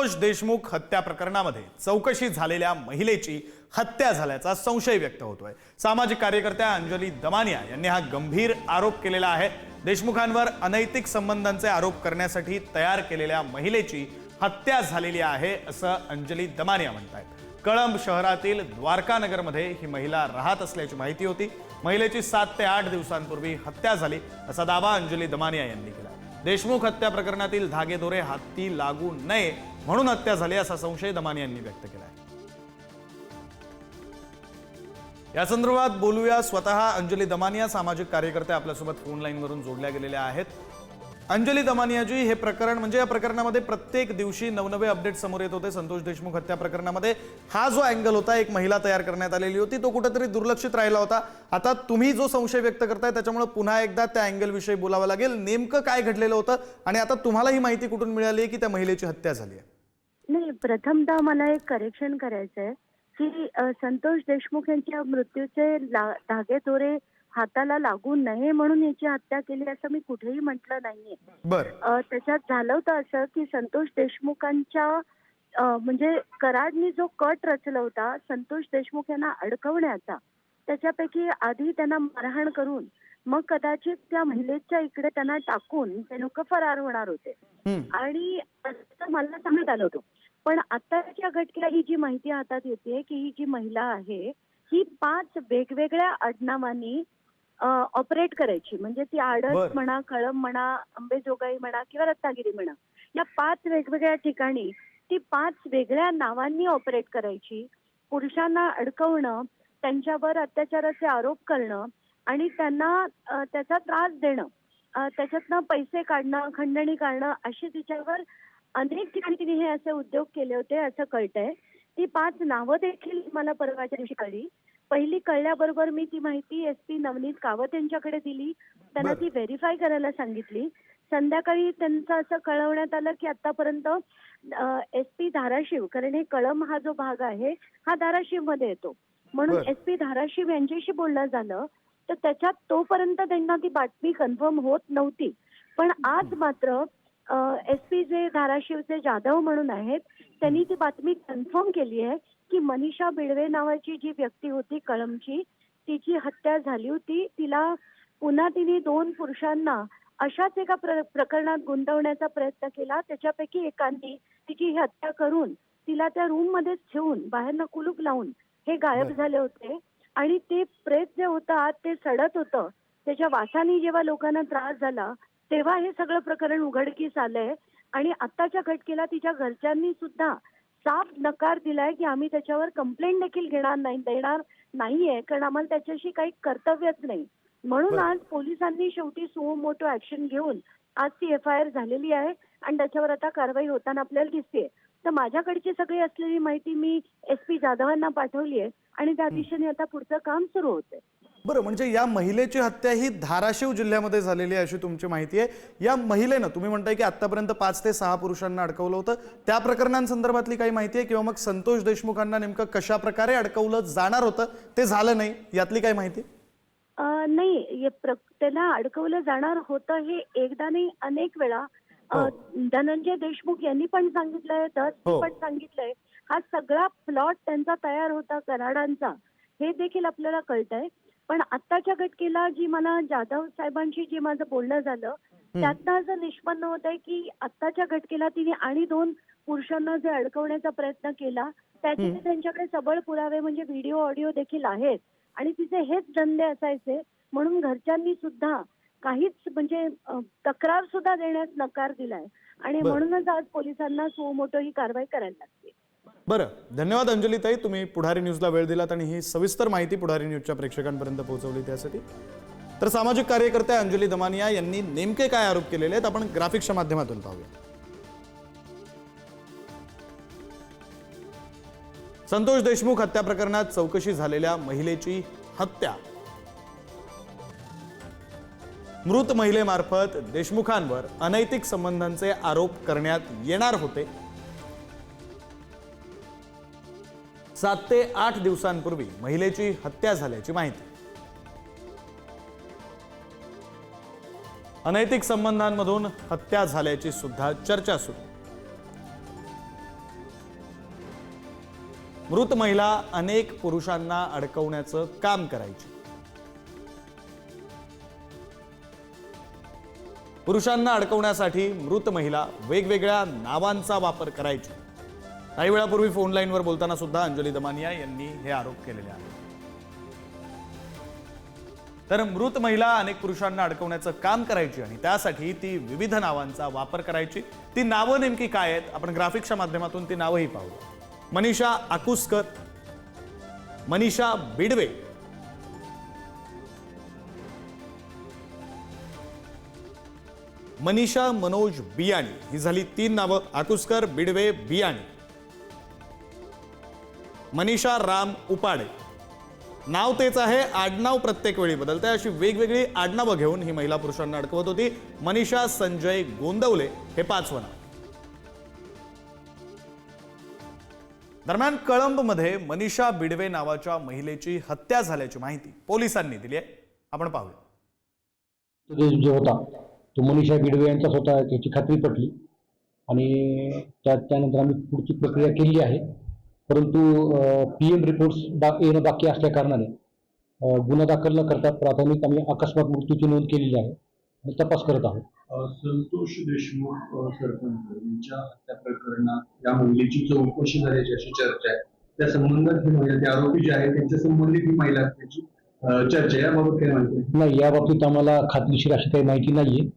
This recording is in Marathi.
संतोष देशमुख हत्या प्रकरणामध्ये चौकशी झालेल्या महिलेची हत्या झाल्याचा संशय व्यक्त होतोय। सामाजिक कार्यकर्त्या अंजली दमानिया यांनी हा गंभीर आरोप केलेला आहे। देशमुखांवर अनैतिक संबंधांचे आरोप करण्यासाठी तयार केलेल्या महिलेची हत्या झालेली आहे असं अंजली दमानिया म्हणतात। कळंब शहरातील द्वारकानगरमध्ये ही महिला राहत असल्याची माहिती होती। महिलेची 7 ते 8 दिवसांपूर्वी हत्या झाली असा दावा अंजली दमानिया यांनी केला। देशमुख हत्या प्रकरणातील धागेदोरे हाती लागू नये म्हणून हत्या झाली असा संशय दमानिया यांनी व्यक्त केला आहे। या संदर्भात बोलूया। स्वतः अंजली दमानिया सामाजिक कार्यकर्ते आपल्यासोबत फोन लाईन वरून जोडल्या गेलेल्या आहेत। अंजली दमानियाजी, हे प्रकरण म्हणजे या प्रकरणामध्ये प्रत्येक दिवशी नवनवे अपडेट समोर येत होते। संतोष देशमुख हत्या प्रकरणामध्ये हा जो अँगल होता, एक महिला तयार करण्यात आलेली होती, तो कुठेतरी दुर्लक्षित राहिला होता। आता तुम्ही जो संशय व्यक्त करताय त्याच्यामुळे पुन्हा एकदा त्या अँगल विषयी बोलावं लागेल। नेमकं काय घडलेलं होतं आणि आता तुम्हाला ही माहिती कुठून मिळाली की त्या महिलेची हत्या झाली आहे? नाही, प्रथमतः मला एक करेक्शन करायचं आहे की संतोष देशमुख यांच्या मृत्यूचे धागेदोरे हाताला लागू नये म्हणून याची हत्या केली असं मी कुठेही म्हटलं नाहीये। बरं, त्याच्यात झालं होतं असं की संतोष देशमुखांच्या म्हणजे कराडनी जो कट रचला होता संतोष देशमुख यांना अडकवण्याचा, त्याच्यापैकी आधी त्यांना मारहाण करून मग कदाचित त्या महिलेच्या इकडे त्यांना टाकून ते लोक फरार होणार होते आणि असं मला सांगण्यात आलं होतं। पण आताच्या घटनेला ही जी माहिती हातात येते की ही जी महिला आहे ही 5 वेगवेगळ्या आडनावांनी ऑपरेट करायची। म्हणजे ती आडस म्हणा, कळंब म्हणा, अंबेजोगाई म्हणा किंवा रत्नागिरी म्हणा, या 5 वेगवेगळ्या ठिकाणी ती 5 वेगळ्या नावांनी ऑपरेट करायची। पुरुषांना अडकवणं, त्यांच्यावर अत्याचाराचे आरोप करणं आणि त्यांना त्याचा त्रास देणं, त्याच्यातनं पैसे काढणं, खंडणी काढणं, अशी तिच्यावर अनेक ठिकाणी तिने हे असे उद्योग केले होते असं कळतंय। ती 5 नावं देखील मला परवाच्या दिवशी कळली। पहिली कळल्याबरोबर मी ती माहिती SP नवनीत कावत यांच्याकडे दिली, त्यांना ती व्हेरीफाय करायला सांगितली। संध्याकाळी त्यांचं असं कळवण्यात आलं की आतापर्यंत SP धाराशिव, कारण हे कळंब हा जो भाग आहे हा धाराशिव मध्ये येतो, म्हणून SP धाराशिव यांच्याशी बोलणं झालं तर त्याच्यात तोपर्यंत त्यांना ती बातमी कन्फर्म होत नव्हती। पण आज मात्र SP जे धाराशिवचे जाधव म्हणून आहेत त्यांनी ती बातमी कन्फर्म केली आहे की मनीषा बिडवे नावाची जी व्यक्ती होती कळंबची, तिची हत्या झाली होती। तिला पुन्हा तिने 2 पुरुषांना अशाच एका प्रकरणात गुंतवण्याचा प्रयत्न केला। त्याच्यापैकी एकांनी तिची हत्या करून तिला त्या रूम मध्येच ठेवून बाहेरनं कुलूप लावून हे गायब झाले होते आणि ते प्रेत जे होतं ते सडत होतं, त्याच्या वासाने जेव्हा लोकांना त्रास झाला तेव्हा हे सगळं प्रकरण उघडकीस आलंय। आणि आत्ताच्या घटनेला तिच्या घरच्यांनी सुद्धा साफ नकार दिलाय की आम्ही त्याच्यावर कंप्लेंट देखील देणार नाहीये, कारण आम्हाला त्याच्याशी काही कर्तव्यच नाही। म्हणून आज पोलिसांनी शेवटी सुमो मोटो ऍक्शन घेऊन आज ती FIR झालेली आहे आणि त्याच्यावर आता कारवाई होताना आपल्याला दिसते। तर माझ्याकडची सगळी असलेली माहिती मी SP जाधवांना पाठवली आहे आणि त्या दिशेने आता पुढचं काम सुरू होतंय। बरं, म्हणजे या महिलेची हत्या ही धाराशिव जिल्ह्यामध्ये झालेली आहे अशी तुमची माहिती आहे। या महिलेनं तुम्ही म्हणताय की आतापर्यंत 5 ते 6 पुरुषांना अडकवलं होतं, त्या प्रकरणांसंदर्भातली काही माहिती आहे किंवा मग संतोष देशमुखांना नेमकं कशा प्रकारे अडकवलं जाणार होतं ते झालं नाही यातली काही माहिती? नाही, त्याला अडकवलं जाणार होतं हे एकदा नाही अनेक वेळा धनंजय देशमुख यांनी पण सांगितलंय, दत्त पण सांगितलंय। हा सगळा प्लॉट त्यांचा तयार होता कराडांचा, हे देखील आपल्याला कळतंय। पण आत्ताच्या घटनेला जी मला जाधव साहेबांशी जे माझं बोलणं झालं त्यातनं असं निष्पन्न होत आहे की आत्ताच्या घटनेला तिने आणि 2 पुरुषांना जे अडकवण्याचा प्रयत्न केला त्याचे त्यांच्याकडे सबळ पुरावे म्हणजे व्हिडिओ ऑडिओ देखील आहेत आणि तिचे हेच धंदे असायचे। म्हणून घरच्यांनी सुद्धा काहीच म्हणजे तक्रार सुद्धा देण्यास नकार दिलाय आणि म्हणूनच आज पोलिसांना सुमो मोटो ही कारवाई करायला लागते। बरं, धन्यवाद अंजली ताई, तुम्ही पुढारी न्यूजला वेळ दिलात आणि ही सविस्तर माहिती पुढारी न्यूजच्या प्रेक्षकांपर्यंत पोहोचवली त्यासाठी। तर सामाजिक कार्यकर्त्या अंजली दमानिया यांनी नेमके काय आरोप केलेले आहेत आपण ग्राफिक्सच्या माध्यमातून पाहूया। संतोष देशमुख हत्या प्रकरणात चौकशी झालेल्या महिलेची हत्या, मृत महिलेमार्फत देशमुखांवर अनैतिक संबंधांचे आरोप करण्यात येणार होते। 7 ते 8 दिवसांपूर्वी महिलेची हत्या झाल्याची माहिती। अनैतिक संबंधांमधून हत्या झाल्याची सुद्धा चर्चा सुरू। मृत महिला अनेक पुरुषांना अडकवण्याचं काम करायची. पुरुषांना अडकवण्यासाठी मृत महिला वेगवेगळ्या नावांचा वापर करायची. काही वेळापूर्वी फोन लाईनवर बोलताना सुद्धा अंजली दमानिया यांनी हे आरोप केलेले आहेत. तर मृत महिला अनेक पुरुषांना अडकवण्याचं काम करायची आणि त्यासाठी ती विविध नावांचा वापर करायची. ती नावं नेमकी काय आहेत आपण ग्राफिक्सच्या माध्यमातून ती नावंही पाहू. मनीषा आकुसकर, मनीषा बिडवे, मनीषा मनोज बियाणी, ही झाली 3 नावं. आकुसकर, बिडवे, बियाणी. मनीषा राम उपाडे, नाव तेच आहे, आडनाव प्रत्येक वेळी बदलते. अशी वेगवेगळी आडनावं घेऊन ही महिला पुरुषांना अडकवत होती. मनीषा संजय गोंदवले हे 5वं नाव. दरम्यान कळंबमध्ये मनीषा बिडवे नावाच्या महिलेची हत्या झाल्याची माहिती पोलिसांनी दिली आहे. आपण पाहूया. जो होता तो मनीषा बिडवे यांचाच होता, त्याची खात्री पटली आणि त्यानंतर आम्ही पुढची प्रक्रिया केली आहे. परंतु PM रिपोर्ट्स येणं बाकी असल्या कारणाने गुन्हा दाखल न करता प्राथमिक आम्ही अकस्मात मृत्यूची नोंद केलेली आहे आणि तपास करत आहोत. संतोष देशमुख सरपंच यांच्या हत्या प्रकरणात या महिलेची चौकशी झाल्याची अशी चर्चा आहे. त्या संबंधात ही महिला, ते आरोपी जे आहेत त्यांच्या संबंधित ही महिला असल्याची चर्चा आहे. याबाबत काय माहिती नाही, याबाबतीत आम्हाला खात्रीशीर अशी काही माहिती नाहीये.